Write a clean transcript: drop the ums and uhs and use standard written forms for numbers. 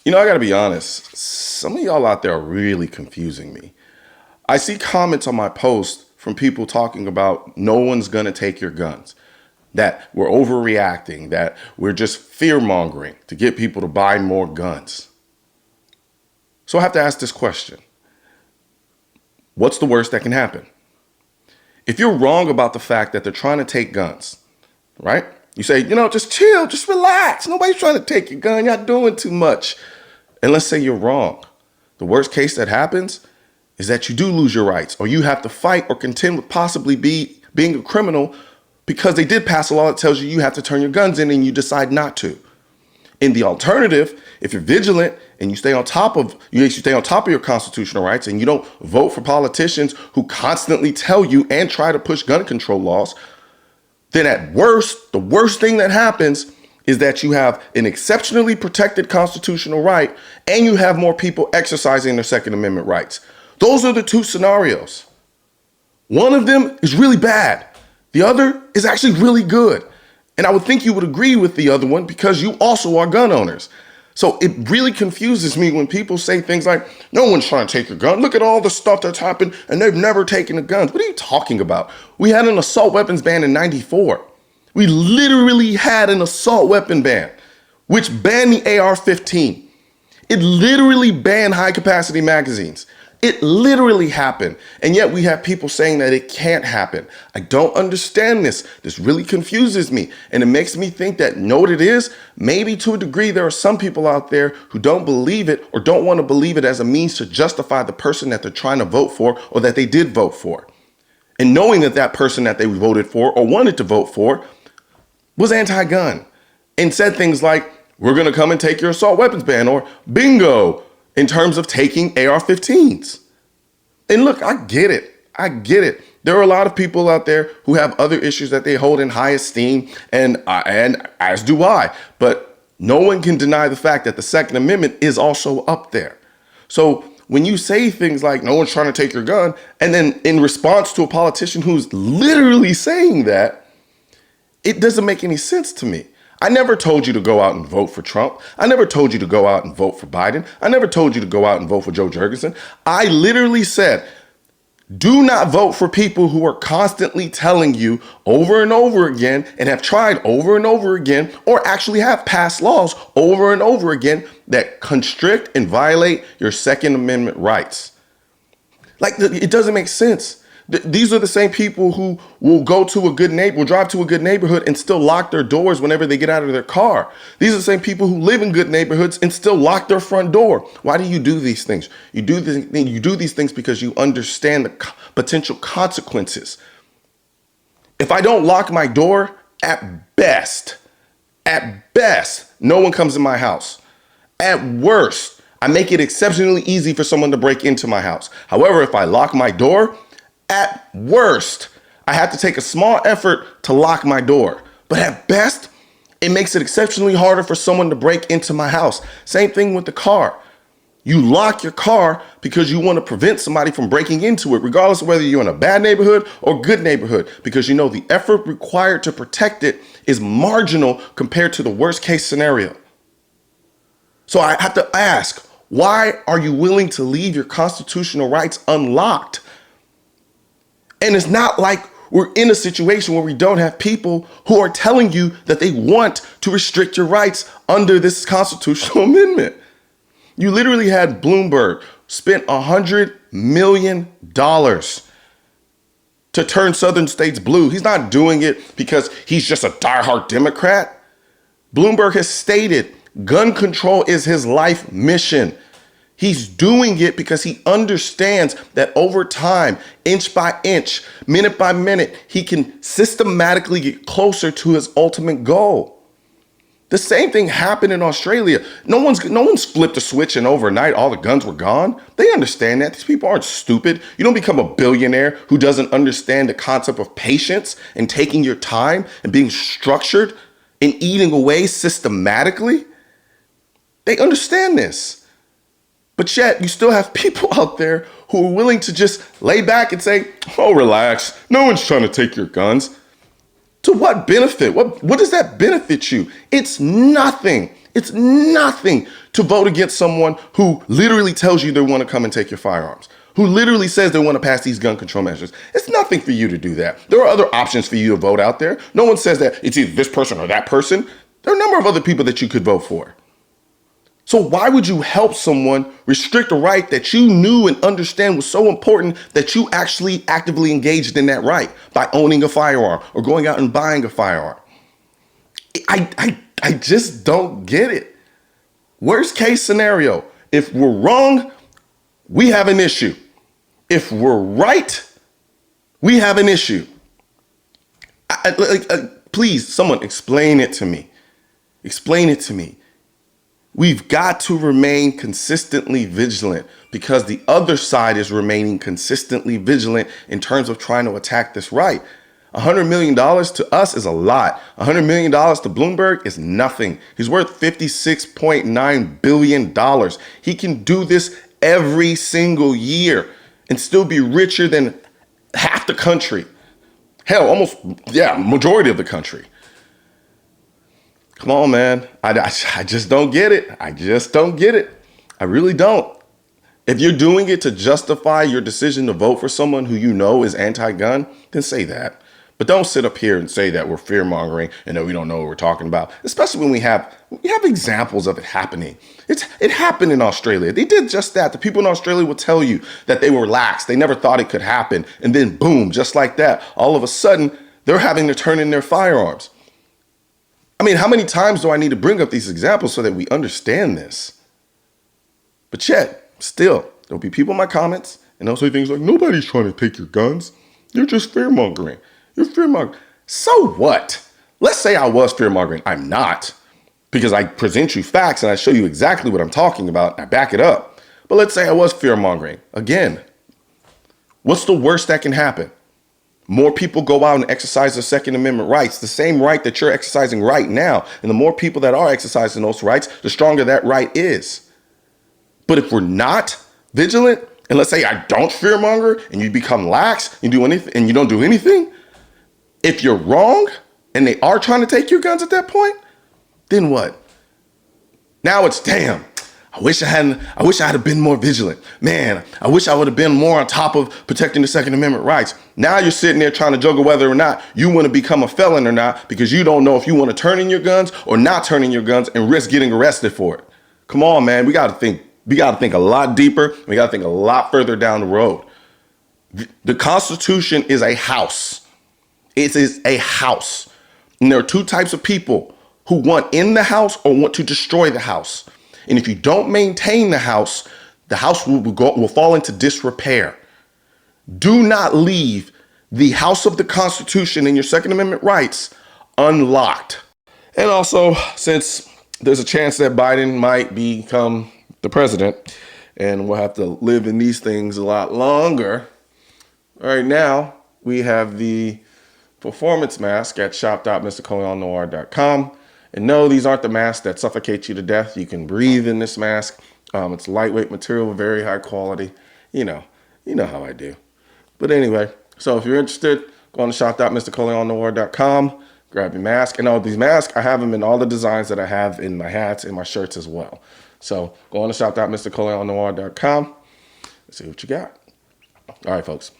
I got to be honest. Some of y'all out there are really confusing me. I see comments on my post from people talking about no one's going to take your guns, that we're overreacting, that we're just fear mongering to get people to buy more guns. So I have to ask this question. What's the worst that can happen? If you're wrong about the fact that they're trying to take guns, right? You say, just chill, just relax. Nobody's trying to take your gun. You're doing too much. And let's say you're wrong. The worst case that happens is that you do lose your rights, or you have to fight or contend with possibly being a criminal because they did pass a law that tells you have to turn your guns in and you decide not to. In the alternative, if you're vigilant and you stay on top of your constitutional rights and you don't vote for politicians who constantly tell you and try to push gun control laws, then at worst, the worst thing that happens is that you have an exceptionally protected constitutional right and you have more people exercising their Second Amendment rights. Those are the two scenarios. One of them is really bad. The other is actually really good. And I would think you would agree with the other one because you also are gun owners. So it really confuses me when people say things like, no one's trying to take your gun. Look at all the stuff that's happened and they've never taken the guns. What are you talking about? We had an assault weapons ban in '94. We literally had an assault weapon ban, which banned the AR-15. It literally banned high capacity magazines. It literally happened. And yet we have people saying that it can't happen. I don't understand this. This really confuses me. And it makes me think that, know what it is? Maybe to a degree, there are some people out there who don't believe it or don't want to believe it as a means to justify the person that they're trying to vote for or that they did vote for. And knowing that that person that they voted for or wanted to vote for was anti-gun and said things like, we're going to come and take your assault weapons ban, or bingo, in terms of taking AR-15s. And look, I get it. There are a lot of people out there who have other issues that they hold in high esteem, and as do I. But no one can deny the fact that the Second Amendment is also up there. So when you say things like no one's trying to take your gun, and then in response to a politician who's literally saying that, it doesn't make any sense to me. I never told you to go out and vote for Trump. I never told you to go out and vote for Biden. I never told you to go out and vote for Joe Jurgensen. I literally said, do not vote for people who are constantly telling you over and over again and have tried over and over again or actually have passed laws over and over again that constrict and violate your Second Amendment rights. Like, it doesn't make sense. These are the same people who will drive to a good neighborhood and still lock their doors whenever they get out of their car. These are the same people who live in good neighborhoods and still lock their front door. Why do you do these things? You do these things because you understand the potential consequences. If I don't lock my door, at best, no one comes in my house. At worst, I make it exceptionally easy for someone to break into my house. However, if I lock my door, at worst, I have to take a small effort to lock my door. But at best, it makes it exceptionally harder for someone to break into my house. Same thing with the car. You lock your car because you want to prevent somebody from breaking into it, regardless of whether you're in a bad neighborhood or good neighborhood, because you know the effort required to protect it is marginal compared to the worst case scenario. So I have to ask, why are you willing to leave your constitutional rights unlocked? And it's not like we're in a situation where we don't have people who are telling you that they want to restrict your rights under this constitutional amendment. You literally had Bloomberg spent $100 million to turn southern states blue. He's not doing it because he's just a diehard Democrat. Bloomberg has stated gun control is his life mission. He's doing it because he understands that over time, inch by inch, minute by minute, he can systematically get closer to his ultimate goal. The same thing happened in Australia. No one's flipped a switch and overnight all the guns were gone. They understand that. These people aren't stupid. You don't become a billionaire who doesn't understand the concept of patience and taking your time and being structured and eating away systematically. They understand this. But yet you still have people out there who are willing to just lay back and say, oh, relax. No one's trying to take your guns. To what benefit? What does that benefit you? It's nothing. It's nothing to vote against someone who literally tells you they want to come and take your firearms, who literally says they want to pass these gun control measures. It's nothing for you to do that. There are other options for you to vote out there. No one says that it's either this person or that person. There are a number of other people that you could vote for. So why would you help someone restrict a right that you knew and understand was so important that you actually actively engaged in that right by owning a firearm or going out and buying a firearm? I just don't get it. Worst case scenario, if we're wrong, we have an issue. If we're right, we have an issue. Please, someone explain it to me. Explain it to me. We've got to remain consistently vigilant because the other side is remaining consistently vigilant in terms of trying to attack this right. $100 million to us is a lot. $100 million to Bloomberg is nothing. He's worth $56.9 billion. He can do this every single year and still be richer than half the country. Hell, almost, majority of the country. Come on, man. I just don't get it. I just don't get it. I really don't. If you're doing it to justify your decision to vote for someone who you know is anti-gun, then say that. But don't sit up here and say that we're fear-mongering and that we don't know what we're talking about, especially when we have examples of it happening. It happened in Australia. They did just that. The people in Australia will tell you that they were lax. They never thought it could happen. And then boom, just like that, all of a sudden, they're having to turn in their firearms. I mean, how many times do I need to bring up these examples so that we understand this? But yet, still, there'll be people in my comments and they'll say things like, nobody's trying to take your guns. You're just fear-mongering. You're fear-mongering. So what? Let's say I was fear-mongering. I'm not, because I present you facts and I show you exactly what I'm talking about and I back it up. But let's say I was fear-mongering. Again, what's the worst that can happen? More people go out and exercise their Second Amendment rights, the same right that you're exercising right now. And the more people that are exercising those rights, the stronger that right is. But if we're not vigilant, and let's say I don't fearmonger and you become lax, you do anything and you don't do anything, if you're wrong and they are trying to take your guns at that point, then what? Now it's damn. I wish I had been more vigilant. Man, I wish I would have been more on top of protecting the Second Amendment rights. Now you're sitting there trying to juggle whether or not you want to become a felon or not because you don't know if you want to turn in your guns or not turn in your guns and risk getting arrested for it. Come on, man. We got to think a lot deeper. We got to think a lot further down the road. The Constitution is a house. It is a house. And there are two types of people who want in the house or want to destroy the house. And if you don't maintain the house will fall into disrepair. Do not leave the house of the Constitution and your Second Amendment rights unlocked. And also, since there's a chance that Biden might become the president and we'll have to live in these things a lot longer, right now we have the performance mask at shop.mrcolionnoir.com. And no, these aren't the masks that suffocate you to death. You can breathe in this mask. It's lightweight material, very high quality. You know how I do. But anyway, so if you're interested, go on to shop.mrcolionnoir.com, grab your mask. And all these masks, I have them in all the designs that I have in my hats and my shirts as well. So go on to shop.mrcolionnoir.com and see what you got. All right, folks.